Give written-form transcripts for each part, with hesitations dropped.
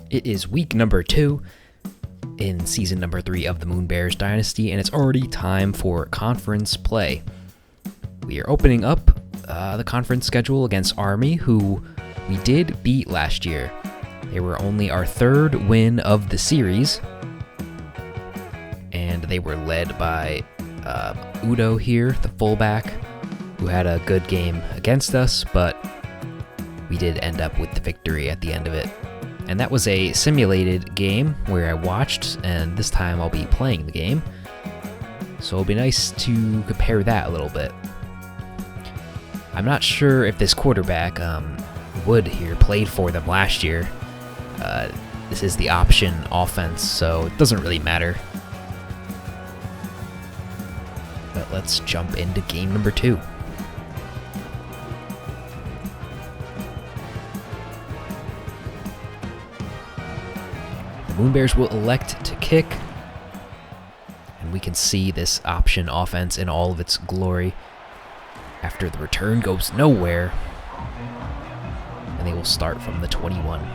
It is week number 2 in season number 3 of the Moonbears Dynasty, and it's already time for conference play. We are opening up the conference schedule against Army, who we did beat last year. They were only our 3rd win of the series, and they were led by Udo here, the fullback, who had a good game against us, but we did end up with the victory at the end of it. And that was a simulated game where I watched, and this time I'll be playing the game. So it'll be nice to compare that a little bit. I'm not sure if this quarterback, Wood here, played for them last year. This is the option offense, so it doesn't really matter. But let's jump into game number 2. Moonbears will elect to kick, and we can see this option offense in all of its glory after the return goes nowhere, and they will start from the 21.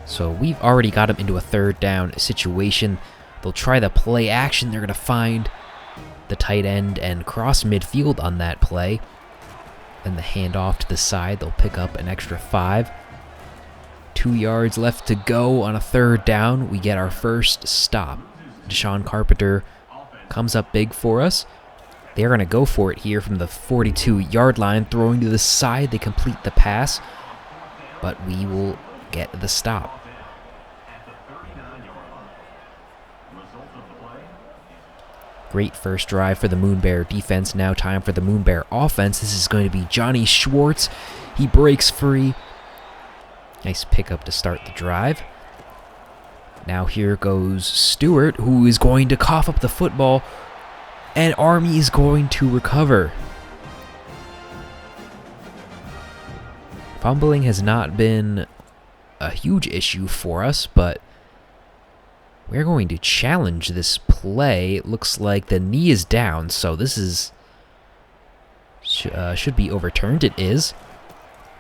So we've already got them into a 3rd down situation. They'll try the play action. They're going to find the tight end and cross midfield on that play. Then the handoff to the side, they'll pick up an extra 5. 2 yards left to go on a 3rd down. We get our first stop. Deshaun Carpenter comes up big for us. They're going to go for it here from the 42-yard line, throwing to the side. They complete the pass, but we will get the stop. Great first drive for the Moonbear defense. Now time for the Moonbear offense. This is going to be Johnny Schwartz. He breaks free. Nice pickup to start the drive. Now here goes Stewart, who is going to cough up the football, and Army is going to recover. Fumbling has not been a huge issue for us, but we're going to challenge this play. It looks like the knee is down, so this is should be overturned. It is.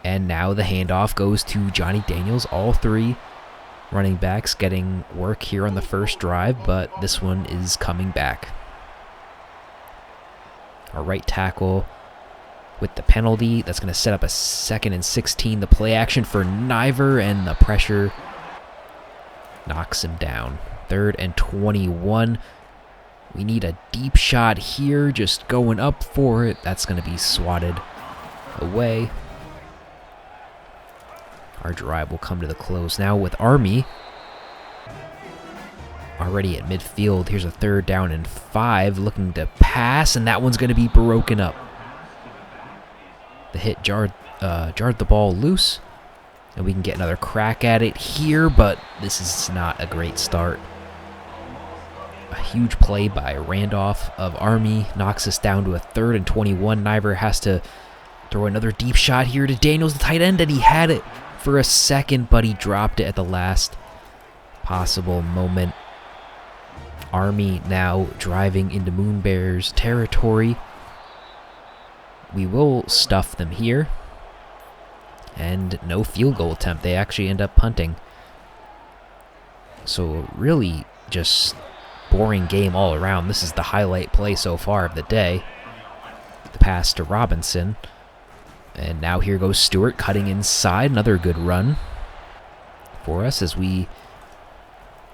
And now the handoff goes to Johnny Daniels. All 3 running backs getting work here on the first drive, but this one is coming back. Our right tackle with the penalty. That's going to set up a 2nd and 16. The play action for Niver, and the pressure knocks him down. 3rd and 21. We need a deep shot here, just going up for it. That's going to be swatted away. Our drive will come to the close now with Army already at midfield. Here's a 3rd down and 5, looking to pass, and that one's going to be broken up. The hit jarred the ball loose, and we can get another crack at it here, but this is not a great start. A huge play by Randolph of Army knocks us down to a 3rd and 21. Niver has to throw another deep shot here to Daniels, the tight end, and he had it for a second, but he dropped it at the last possible moment. Army now driving into Moonbears territory. We will stuff them here. And no field goal attempt. They actually end up punting. So really just boring game all around. This is the highlight play so far of the day. The pass to Robinson. And now here goes Stewart cutting inside. Another good run for us as we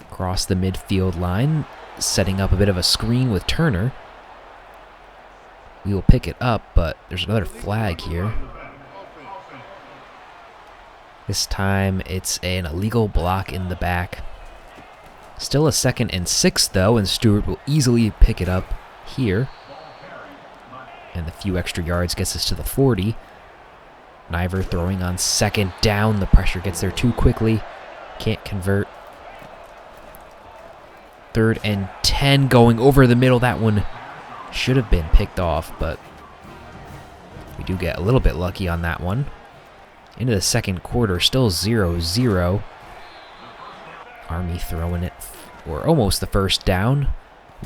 cross the midfield line, setting up a bit of a screen with Turner. We will pick it up, but there's another flag here. This time it's an illegal block in the back. Still a 2nd and 6 though, and Stewart will easily pick it up here. And the few extra yards gets us to the 40. Niver throwing on 2nd down. The pressure gets there too quickly. Can't convert. 3rd and 10 going over the middle. That one should have been picked off, but we do get a little bit lucky on that one. Into the 2nd quarter, still 0-0. Army throwing it for almost the 1st down.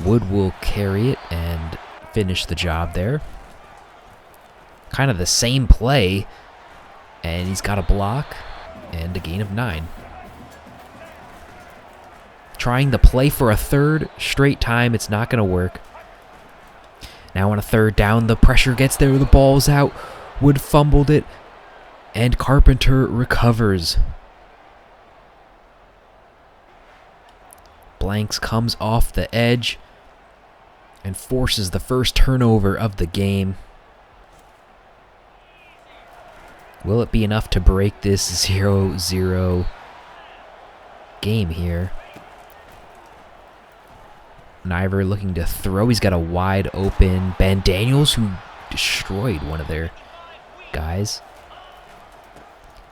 Wood will carry it and finish the job there. kind of the same play, and he's got a block and a gain of 9. Trying to play for a third straight time, it's not going to work. Now on a third down, the pressure gets there, the ball's out. Wood fumbled it, and Carpenter recovers. Blanks comes off the edge and forces the first turnover of the game. Will it be enough to break this 0-0 game here? Niver looking to throw. He's got a wide open Ben Daniels, who destroyed one of their guys.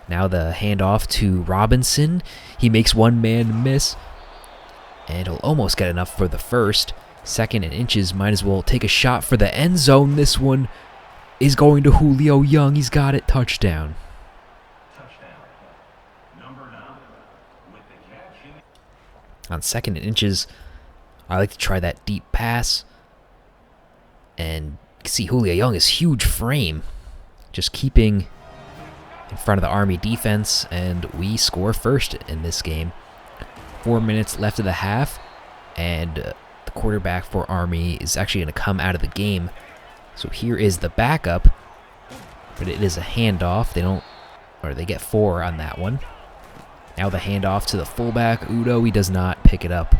Now the handoff to Robinson. He makes one man miss, and he'll almost get enough for the first. Second and inches, might as well take a shot for the end zone. This one is going to Julio Young. He's got it. Touchdown. On second and inches, I like to try that deep pass. And you can see Julio Young is huge frame, just keeping in front of the Army defense, and we score first in this game. 4 minutes left of the half, and the quarterback for Army is actually going to come out of the game. So here is the backup, but it is a handoff. They get 4 on that one. Now the handoff to the fullback, Udo. He does not pick it up.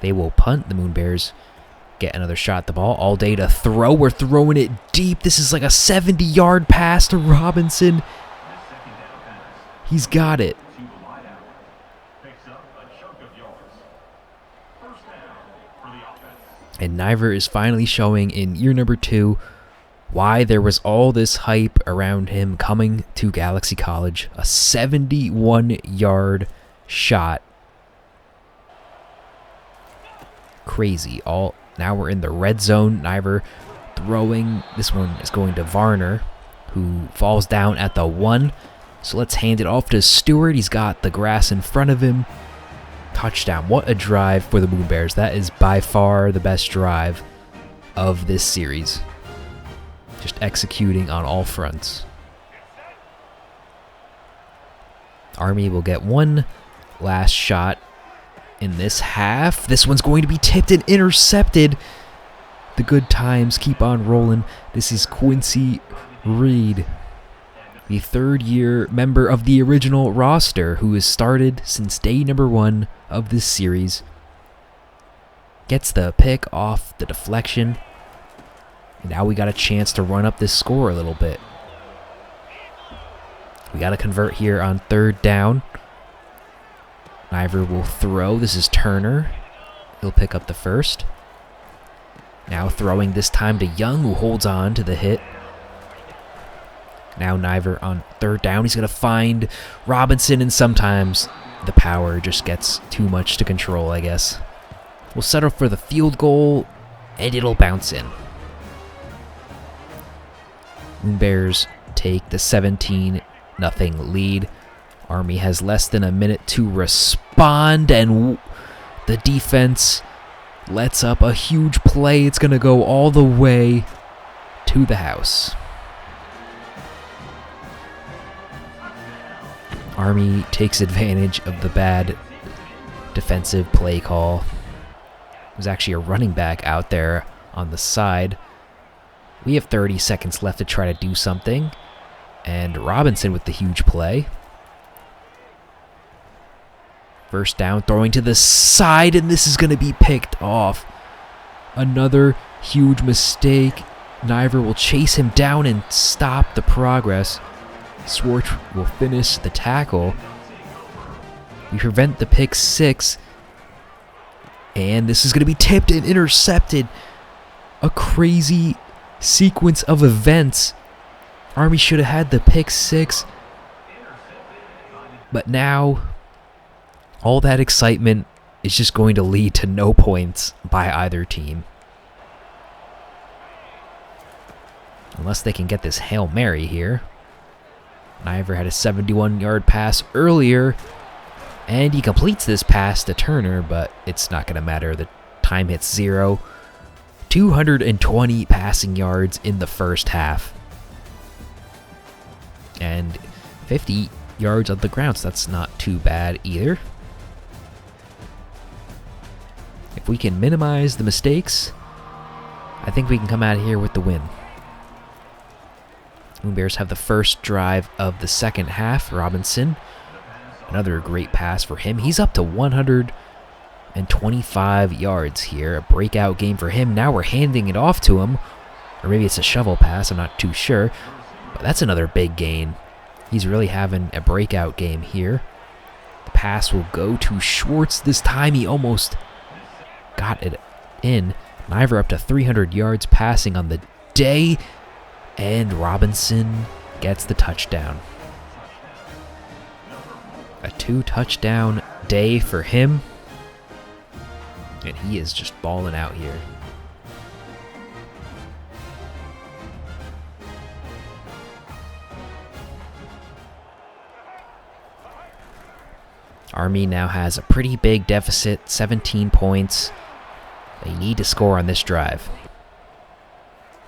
They will punt. The Moonbears get another shot at the ball. All day to throw. We're throwing it deep. This is like a 70-yard pass to Robinson. He's got it. And Niver is finally showing in year number 2 why there was all this hype around him coming to Galaxy College. A 71-yard shot. Crazy. Now we're in the red zone. Niver throwing. This one is going to Varner, who falls down at the 1. So let's hand it off to Stewart. He's got the grass in front of him. Touchdown. What a drive for the Moonbears. That is by far the best drive of this series. Just executing on all fronts. Army will get one last shot in this half. This one's going to be tipped and intercepted. The good times keep on rolling. This is Quincy Reed, the third-year member of the original roster, who has started since day number 1 of this series. Gets the pick off the deflection. And now we got a chance to run up this score a little bit. We got to convert here on third down. Niver will throw. This is Turner. He'll pick up the first. Now throwing this time to Young, who holds on to the hit. Now Niver on third down. He's going to find Robinson, and sometimes the power just gets too much to control, I guess. We'll settle for the field goal, and it'll bounce in. Moonbears take the 17-0 lead. Army has less than a minute to respond, and the defense lets up a huge play. It's going to go all the way to the house. Army takes advantage of the bad defensive play call. There's actually a running back out there on the side. We have 30 seconds left to try to do something. And Robinson with the huge play. First down, throwing to the side, and this is going to be picked off. Another huge mistake. Niver will chase him down and stop the progress. Swartz will finish the tackle. We prevent the pick 6. And this is going to be tipped and intercepted. A crazy sequence of events. Army should have had the pick 6. But now, all that excitement is just going to lead to no points by either team. Unless they can get this Hail Mary here. Niver had a 71-yard pass earlier, and he completes this pass to Turner, but it's not going to matter. The time hits 0. 220 passing yards in the first half. And 50 yards on the ground, so that's not too bad either. If we can minimize the mistakes, I think we can come out of here with the win. Moonbears have the first drive of the second half. Robinson, another great pass for him. He's up to 125 yards here. A breakout game for him. Now we're handing it off to him. Or maybe it's a shovel pass, I'm not too sure. But that's another big gain. He's really having a breakout game here. The pass will go to Schwartz. This time he almost got it in. Niver up to 300 yards passing on the day. And Robinson gets the touchdown. A 2-touchdown day for him. And he is just balling out here. Army now has a pretty big deficit, 17 points. They need to score on this drive.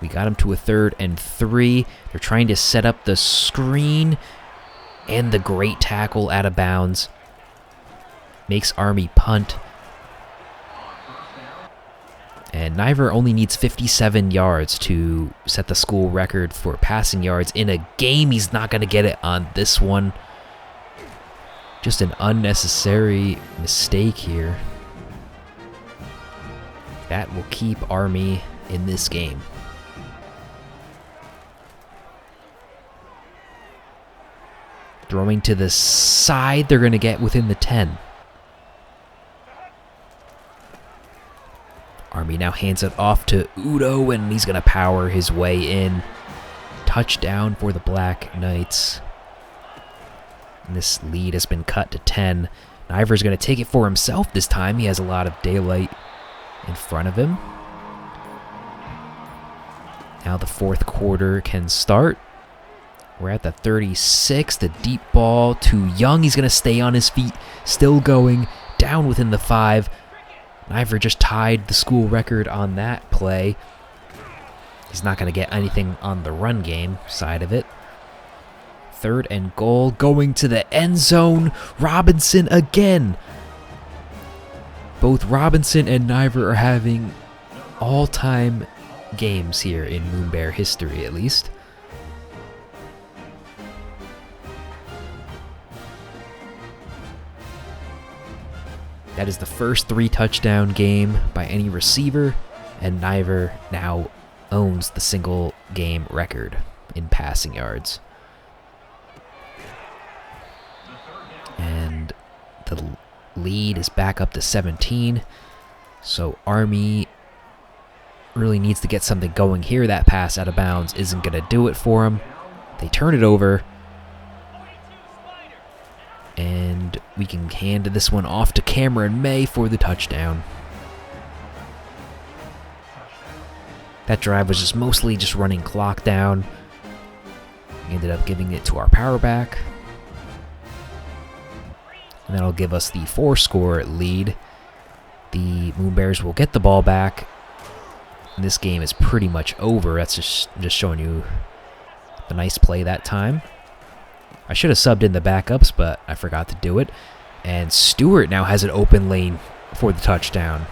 We got them to a 3rd and 3. They're trying to set up the screen. And the great tackle out of bounds makes Army punt. And Niver only needs 57 yards to set the school record for passing yards in a game. He's not going to get it on this one. Just an unnecessary mistake here. That will keep Army in this game. Throwing to the side, they're going to get within the 10. Army now hands it off to Udo, and he's going to power his way in. Touchdown for the Black Knights. And this lead has been cut to 10. Niver's going to take it for himself this time. He has a lot of daylight in front of him. Now the fourth quarter can start. We're at the 36. The deep ball to Young. He's going to stay on his feet. Still going. Down within the 5. Niver just tied the school record on that play. He's not going to get anything on the run game side of it. 3rd and goal, going to the end zone. Robinson again. Both Robinson and Niver are having all-time games here in Moonbear history, at least. That is the first 3-touchdown game by any receiver, and Niver now owns the single game record in passing yards. And the lead is back up to 17. So Army really needs to get something going here. That pass out of bounds isn't going to do it for him. They turn it over. And we can hand this one off to Cameron May for the touchdown. That drive was just mostly just running clock down. We ended up giving it to our power back. And that'll give us the 4-score lead. The Moonbears will get the ball back. And this game is pretty much over. That's just showing you the nice play that time. I should have subbed in the backups, but I forgot to do it. And Stewart now has an open lane for the touchdown.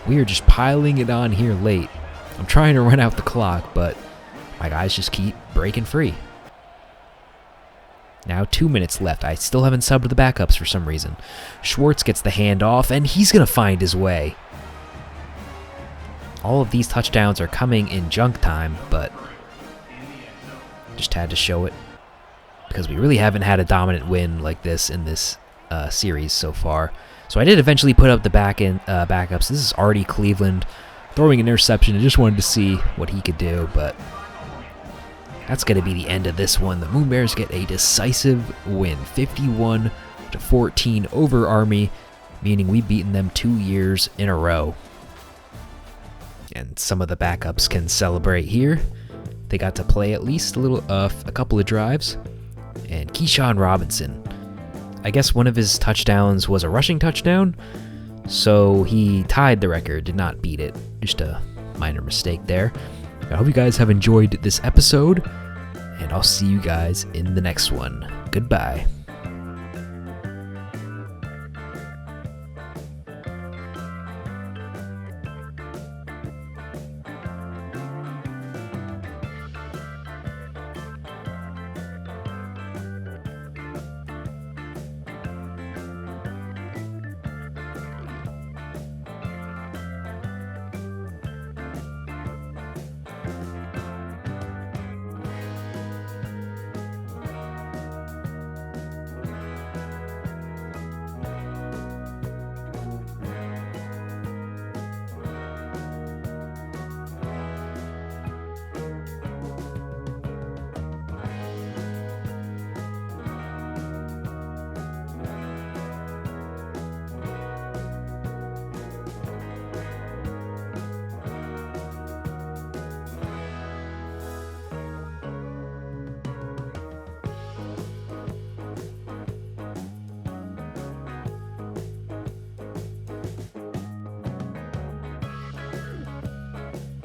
We are just piling it on here late. I'm trying to run out the clock, but my guys just keep breaking free. Now 2 minutes left. I still haven't subbed the backups for some reason. Schwartz gets the handoff, and he's going to find his way. All of these touchdowns are coming in junk time, but just had to show it. Because we really haven't had a dominant win like this in this series so far. So I did eventually put up the backups. This is Artie Cleveland throwing an interception. I just wanted to see what he could do, but that's going to be the end of this one. The Moonbears get a decisive win, 51-14 over Army, meaning we've beaten them 2 years in a row. And some of the backups can celebrate here. They got to play at least a couple of drives. And Keyshawn Robinson, I guess one of his touchdowns was a rushing touchdown, so he tied the record, did not beat it. Just a minor mistake there. I hope you guys have enjoyed this episode, and I'll see you guys in the next one. Goodbye.